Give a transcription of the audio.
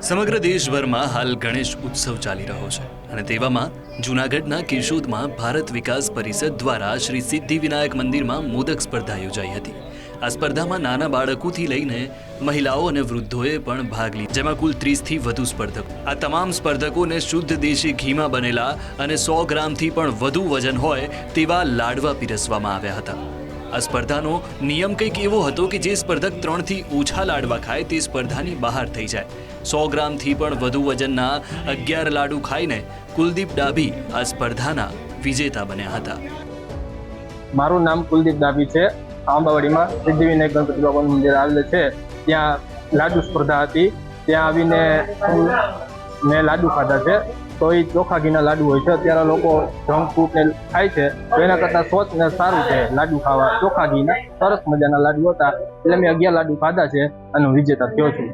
સમગ્ર દેશભરમાં હાલ ગણેશ ઉત્સવ ચાલી રહ્યો છે અને તેવામાં જૂનાગઢના કેશોદમાં ભારત વિકાસ પરિષદ દ્વારા શ્રી સિદ્ધિવિનાયક મંદિરમાં મોદક સ્પર્ધા યોજાઈ હતી। આ સ્પર્ધામાં નાના બાળકોથી લઈને મહિલાઓ અને વૃદ્ધોએ પણ ભાગ લીધો, જેમાં કુલ 30થી વધુ સ્પર્ધકો। આ તમામ સ્પર્ધકોને શુદ્ધ દેશી ઘીમાં બનેલા અને 100 ગ્રામથી પણ વધુ વજન હોય તેવા લાડવા પીરસવામાં આવ્યા હતા। આ સ્પર્ધાનો નિયમ કંઈક એવો હતો કે જે સ્પર્ધક 3થી ઓછા લાડવા ખાય તે સ્પર્ધાની બહાર થઈ જાય। 100 ગ્રામથી પણ વધુ વજનના 11 લાડુ ખાઈને કુલદીપ ડાભી આ સ્પર્ધાના વિજેતા બન્યા હતા। મારું નામ કુલદીપ ડાભી છે। આંબાવાડીમાં સિદ્ધિવિનાયક ગણપતિ બાપાનું મંદિર આવેલું છે, ત્યાં લાડુ સ્પર્ધા હતી। ત્યાં આવીને મેં લાડુ ખાધા છે, તો એ ચોખા ઘીના લાડુ હોય છે। અત્યારે લોકો જંક ફૂડ ને ખાય છે, તો એના કરતાં સ્વચ્છ ને સારું છે લાડુ ખાવા। ચોખા ઘીના સરસ મજાના લાડુ હતા, એટલે મેં 11 લાડુ ખાધા છે અને હું વિજેતા થયો છું।